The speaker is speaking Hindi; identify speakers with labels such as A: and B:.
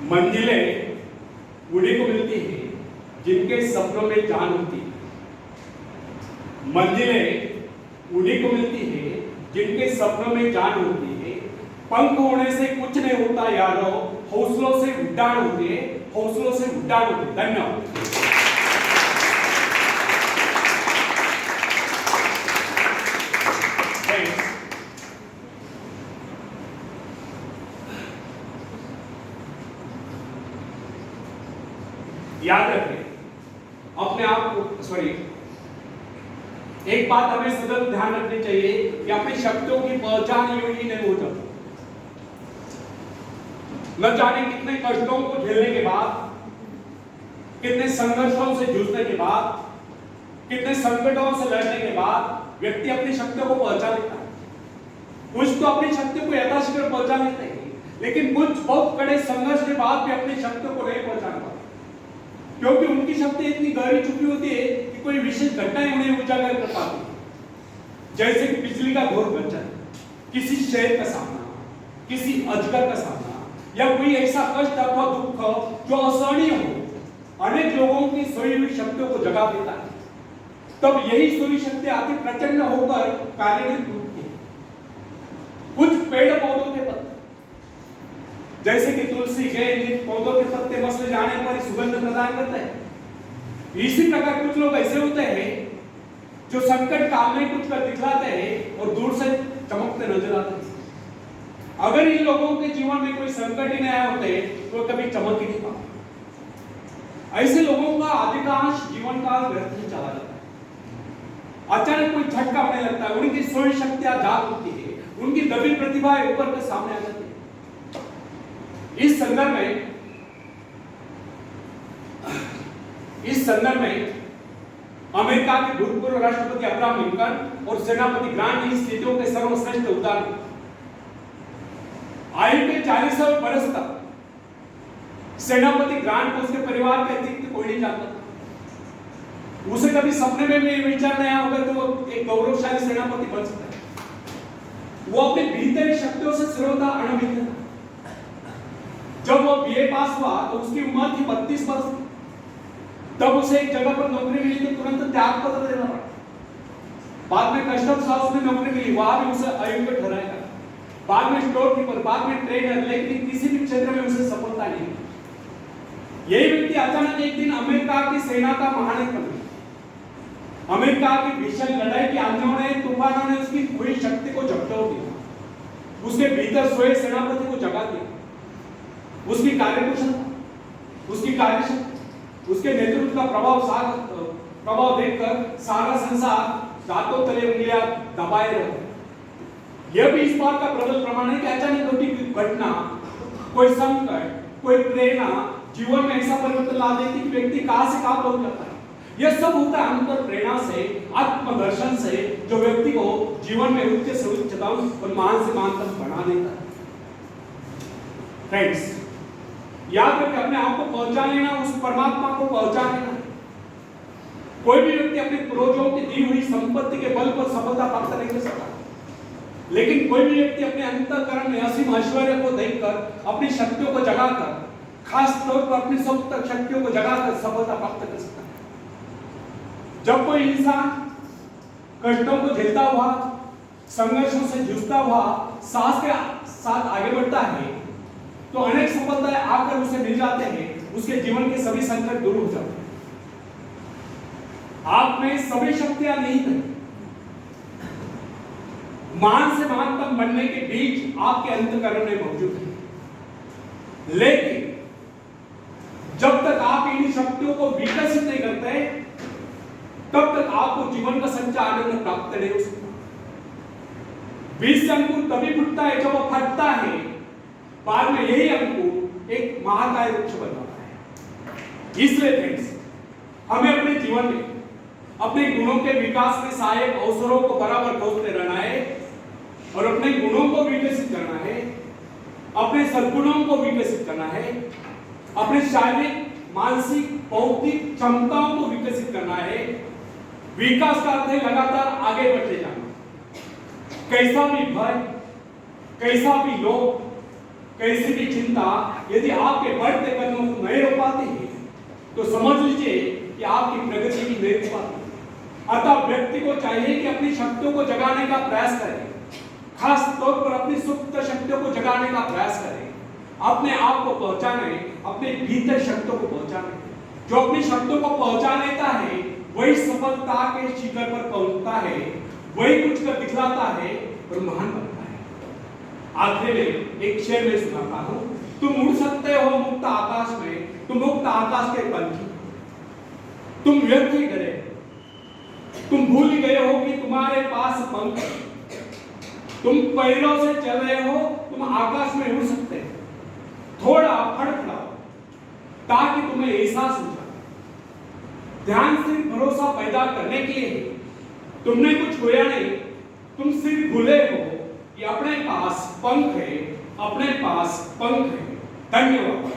A: मंजिलें उन्हीं को मिलती है जिनके सपनों में जान होती है। मंजिलें उन्हीं को मिलती है जिनके सपनों में जान होती है। पंख होने से कुछ नहीं होता यारो, हौसलों से उड़ान होती है, हौसलों से उड़ान होती है। धन्यवाद। याद रखें, अपने आप को एक बात हमें सदैव ध्यान रखनी चाहिए कि अपनी शक्तियों की पहचान यूं ही नहीं हो जाती। न जाने कितने कष्टों को झेलने के बाद, कितने संघर्षों से जूझने के बाद, कितने संकटों से लड़ने के बाद व्यक्ति अपनी शक्तियों को पहचान लेता है। कुछ तो अपनी शक्तियों को यथाशीघ्र पहचान लेते हैं, लेकिन कुछ बहुत कड़े संघर्ष के बाद भी अपनी शक्तियों को नहीं पहचान पाते, क्योंकि उनकी शक्ति इतनी गहरी छुपी होती है कि कोई विशेष घटनाएं उन्हें उजागर कर पाती है। जैसे कि बिजली का घोर गर्जन, किसी शेर का सामना, किसी अजगर का सामना, या कोई ऐसा कष्ट अथवा दुख जो असहनीय हो, अनेक लोगों की सोई हुई शक्तियों को जगा देता है। तब यही सोई शक्ति आती प्रचंड होकर कार्यरत होती है। कुछ पेड़ पौधों के पत्ते, जैसे कि तुलसी, गेंद, पौधों के पत्ते मसले जाने पर सुगंध प्रदान करते हैं। इसी प्रकार कुछ लोग ऐसे होते हैं जो संकट काल में कुछ कर दिखलाते हैं और दूर से चमकते नजर आते हैं। अगर इन लोगों के जीवन में कोई संकट ही नहीं आए होते तो कभी चमक ही नहीं पाते। ऐसे लोगों का अधिकांश जीवन काल व्यर्थ ही चला जाता है। अचानक कोई झटका होने लगता है, उनकी सोई शक्तियां जाग उठती है, उनकी दबी प्रतिभाएं ऊपर के सामने आ जाती है। इस संदर्भ में अमेरिका के भूतपूर्व राष्ट्रपति अब्राहम लिंकन और सेनापति ग्रांट इन स्थितियों के सर्वश्रेष्ठ उदाहरण। आयु के 40वें बरस तक सेनापति ग्रांट को उसके परिवार के अतिरिक्त कोई नहीं जानता था। उसे कभी सपने में भी विचार नहीं आया होगा कि वो एक गौरवशाली सेनापति बन सकता है। वो अपनी भीतरी शक्तियों से सर्वथा अनभिज्ञ था। जब वो बीए पास हुआ तो उसकी उम्र थी 32 वर्ष। तब उसे एक जगह पर नौकरी मिली तो तुरंत त्याग पत्र देना पड़ा। बाद में कस्टम्स हाउस में नौकरी मिली, वहां भी उसे अयोग्य ठहराया गया। बाद में स्टोर कीपर, बाद में ट्रेनर, लेकिन किसी भी क्षेत्र में उसे सफलता नहीं मिली। यही व्यक्ति अचानक एक दिन अमेरिका की सेना का महानायक बन गया। अमेरिका की भीषण लड़ाई के आंधियों ने, तूफानों ने उसकी खोई शक्ति को झकझोर दिया। उसके भीतर सोए सेनापति को जगा दिया। उसकी कार्यकुशलता, उसकी कार्यशक्ति, उसके नेतृत्व का प्रभाव देखकर सारा संसार दांतों तले उंगलियां दबाए रहता है। यह भी इस बात का प्रबल प्रमाण है कि अचानक घटी घटना, कोई संकट, कोई प्रेरणा जीवन में ऐसा परिवर्तन ला देती कि व्यक्ति कहां से कहां पहुंच जाता है। यह सब होता है अंतर प्रेरणा से, आत्मदर्शन से, जो व्यक्ति को जीवन में उच्च से उच्चतम और महान से महानतम बना देता है। फ्रेंड्स, याद रखें, अपने आप को पहचान लेना, उस परमात्मा को पहचान लेना। कोई भी व्यक्ति अपने पूर्वजों की दी हुई संपत्ति के बल पर सफलता प्राप्त नहीं कर सकता, लेकिन कोई भी व्यक्ति अपने अंतःकरण में असीम ऐश्वर्य को देखकर अपनी शक्तियों को जगाकर, खास तौर पर अपनी सुप्त शक्तियों को जगाकर सफलता प्राप्त कर सकता है। जब कोई इंसान कष्टों को झेलता हुआ, संघर्षों से जूझता हुआ साहस के साथ आगे बढ़ता है तो अनेक सफलताएं आकर उसे मिल जाते हैं। उसके जीवन के सभी संकट दूर हो जाते हैं। आप में सभी शक्तियां नहीं है। महान से महानतम बनने के बीज आपके अंतःकरण में मौजूद है, लेकिन जब तक आप इन शक्तियों को विकसित नहीं करते तब तक आपको जीवन का सच्चा आनंद प्राप्त नहीं हो सकता। बीज से अंकुर तभी फूटता है जब वो फटता है, बाद में यही अंकुर एक महाकाय वृक्ष बन जाता है। इसलिए फ्रेंड्स, हमें अपने जीवन में अपने गुणों के विकास में सहायक अवसरों को बराबर खोजते रहना है और अपने गुणों को विकसित करना है, अपने सद्गुणों को विकसित करना है, अपने शारीरिक, मानसिक, बौद्धिक क्षमताओं को विकसित करना है। विकास का अर्थ है लगातार आगे बढ़ते जाना। कैसा भी भय, कैसा भी लोभ, कैसी भी चिंता यदि आपके बढ़ते कदमों को नहीं रोक पाती है तो समझ लीजिए कि आपकी प्रगति भी नहीं हो पाती। अतः व्यक्ति को चाहिए कि अपनी शक्तियों को जगाने का प्रयास करे, खास तौर पर अपनी सुप्त शक्तियों को जगाने का प्रयास करे, अपने आप को पहचाने, अपने भीतर शक्तियों को पहचाने। जो अपनी शक्तियों को पहचान लेता है वही सफलता के शिखर पर पहुंचता है, वही कुछ कर दिखलाता है और महान बनता है। आखिर में एक शेर में सुनाता हूं, तुम उड़ सकते हो मुक्त आकाश में, तुम मुक्त आकाश के पंछी, तुम व्यर्थ ही डरे, तुम भूल गए हो कि तुम्हारे पास पंख, तुम पैरों से चल रहे हो, तुम आकाश में उड़ सकते हो। थोड़ा फड़फड़ाओ ताकि तुम्हें एहसास हो जाए। ध्यान से भरोसा पैदा करने के लिए तुमने कुछ खोया नहीं, तुम सिर्फ भूले हो कि अपने पास पंख है, अपने पास पंख है। धन्यवाद।